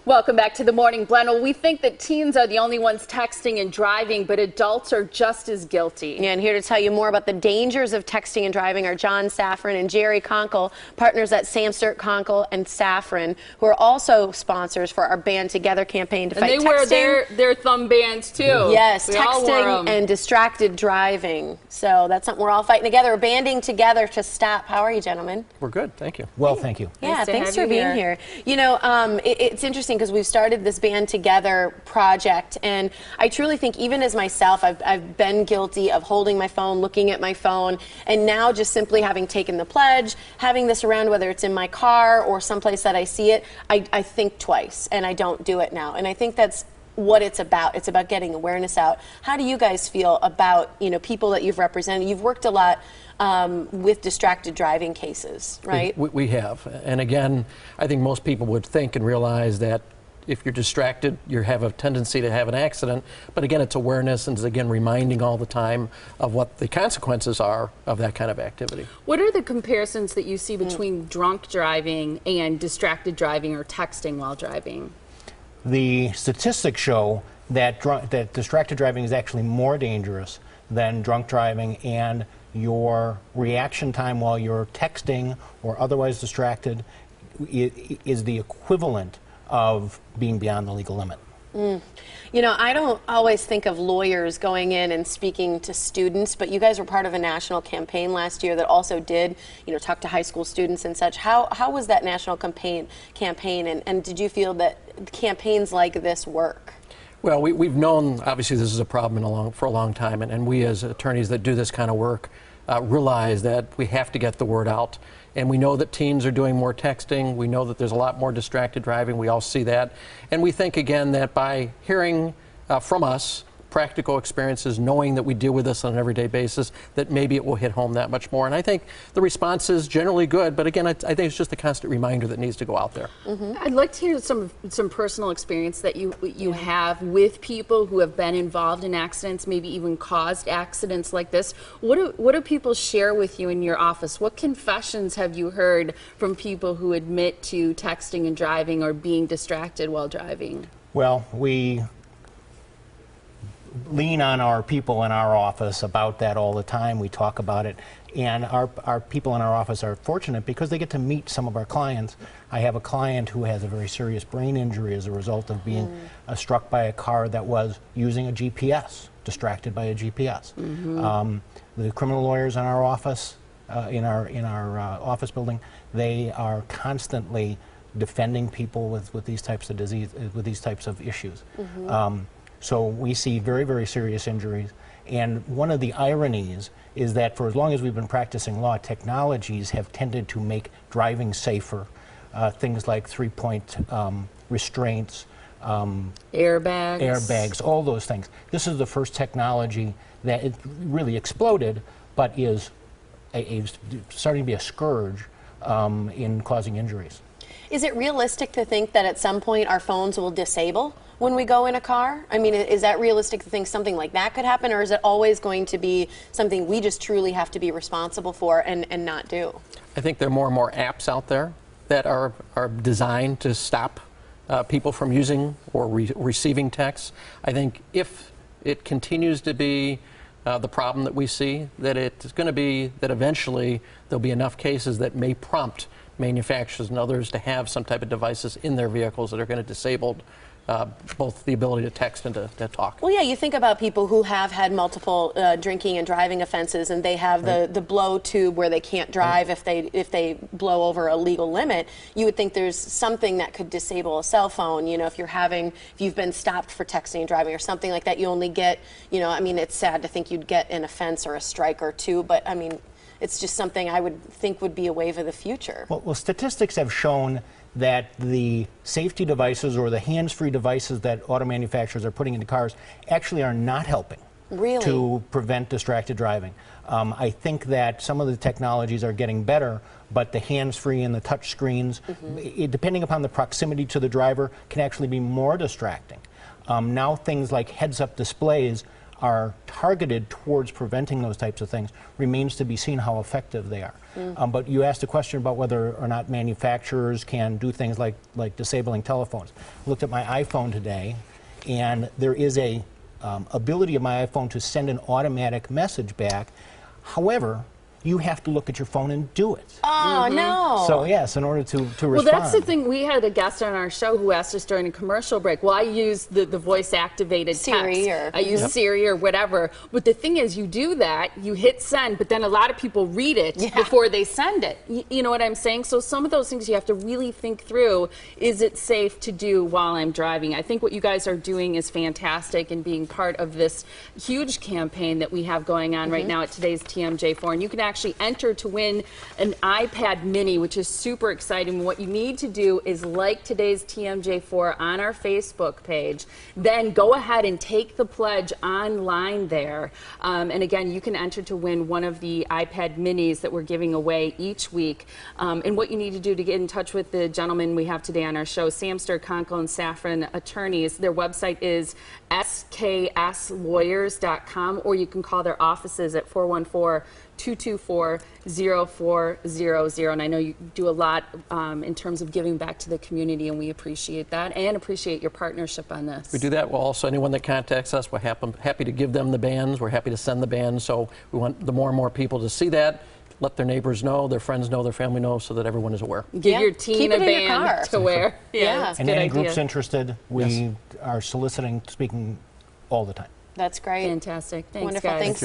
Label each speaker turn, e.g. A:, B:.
A: Welcome back to the Morning Blend. Well, we think that teens are the only ones texting and driving, but adults are just as guilty.
B: Yeah, and here to tell you more about the dangers of texting and driving are John Safran and Jerry Konkel, partners at Samster, Konkel, and Safran, who are also sponsors for our Band Together campaign to fight texting.
A: And they wear their thumb bands, too.
B: Yes, texting and distracted driving. So that's something we're all fighting together. We're banding together to stop. How are you, gentlemen?
C: We're good, thank you.
D: Well, thank you.
B: Yeah, thanks for being here. You know, it's interesting because we've started this Band Together project, and I truly think, even as myself, I've been guilty of holding my phone, looking at my phone, and now just simply having taken the pledge, having this around, whether it's in my car or someplace that I see it, I think twice, and I don't do it now. And I think that's what it's about. It's about getting awareness out. How do you guys feel about, you know, people that you've represented? You've worked a lot with distracted driving cases, right?
C: We have. And again, I think most people would think and realize that if you're distracted, you have a tendency to have an accident. But again, it's awareness, and it's again reminding all the time of what the consequences are of that kind of activity.
A: What are the comparisons that you see between drunk driving and distracted driving or texting while driving?
D: The statistics show that distracted driving is actually more dangerous than drunk driving, and your reaction time while you're texting or otherwise distracted is the equivalent of being beyond the legal limit.
B: You know, I don't always think of lawyers going in and speaking to students, but you guys were part of a national campaign last year that also did, you know, talk to high school students and such. How was that national campaign, and did you feel that campaigns like this work?
C: Well, we've known, obviously, this is a problem for a long time, and we as attorneys that do this kind of work realize that we have to get the word out. And we know that teens are doing more texting. We know that there's a lot more distracted driving. We all see that. And we think, again, that by hearing from us practical experiences, knowing that we deal with this on an everyday basis, that maybe it will hit home that much more. And I think the response is generally good, but again, I think it's just a constant reminder that needs to go out there.
A: I'd like to hear some personal experience that you have with people who have been involved in accidents, maybe even caused accidents like this. What do people share with you in your office? What confessions have you heard from people who admit to texting and driving or being distracted while driving?
D: Well, we lean on our people in our office about that all the time. We talk about it, and our people in our office are fortunate because they get to meet some of our clients. I have a client who has a very serious brain injury as a result of being struck by a car that was using a GPS, distracted by a GPS. The criminal lawyers in our office, in our office building, they are constantly defending people with these types of with these types of issues. So we see very, very serious injuries. And one of the ironies is that for as long as we've been practicing law, technologies have tended to make driving safer. Things like three-point restraints, airbags, all those things. This is the first technology that it really exploded, but is starting to be a scourge in causing injuries.
B: Is it realistic to think that at some point our phones will disable when we go in a car? I mean, is that realistic to think something like that could happen, or is it always going to be something we just truly have to be responsible for and not do?
C: I think there are more and more apps out there that are designed to stop people from using or receiving texts. I think if it continues to be the problem that we see, that it's going to be that eventually there'll be enough cases that may prompt manufacturers and others to have some type of devices in their vehicles that are going to disable both the ability to text and to talk.
B: Well, yeah, you think about people who have had multiple drinking and driving offenses, and they have the blow tube where they can't drive if they blow over a legal limit. You would think there's something that could disable a cell phone. You know, if you've been stopped for texting and driving or something like that, you only get, you know, I mean, it's sad to think you'd get an offense or a strike or two, but I mean, it's just something I would think would be a wave of the future.
D: Well, statistics have shown that the safety devices or the hands-free devices that auto manufacturers are putting into cars actually are not helping to prevent distracted driving. I think that some of the technologies are getting better, but the hands-free and the touch screens, depending upon the proximity to the driver, can actually be more distracting. Now things like heads-up displays are targeted towards preventing those types of things, remains to be seen how effective they are. But you asked a question about whether or not manufacturers can do things like disabling telephones. I looked at my iPhone today, and there is a ability of my iPhone to send an automatic message back. However, you have to look at your phone and do it.
B: Oh, no.
D: So yes, in order to respond.
A: Well, that's the thing. We had a guest on our show who asked us during a commercial break, well, I use the voice-activated
B: Siri
A: text.
B: or
A: I use Siri or whatever. But the thing is, you do that, you hit send, but then a lot of people read it before they send it. You know what I'm saying? So some of those things you have to really think through. Is it safe to do while I'm driving? I think what you guys are doing is fantastic and being part of this huge campaign that we have going on right now at today's TMJ4. And you can actually enter to win an iPad mini, which is super exciting. What you need to do is like today's TMJ4 on our Facebook page, then go ahead and take the pledge online there. And again, you can enter to win one of the iPad minis that we're giving away each week. And what you need to do to get in touch with the gentleman we have today on our show, Samster, Konkel, and Safran attorneys, their website is skslawyers.com, or you can call their offices at 414-224-0400. And I know you do a lot in terms of giving back to the community, and we appreciate that and appreciate your partnership on this.
C: We do that. Well, also, anyone that contacts us, we're happy to give them the bands. We're happy to send the bands. So we want the more and more people to see that, let their neighbors know, their friends know, their family know, so that everyone is aware.
A: Give your teen a band to wear. That's a
D: and
A: good
D: any
A: idea.
D: groups interested, we are soliciting, speaking all the time.
B: That's great.
A: Fantastic. Thanks,
B: Wonderful.
A: guys.
B: Thanks.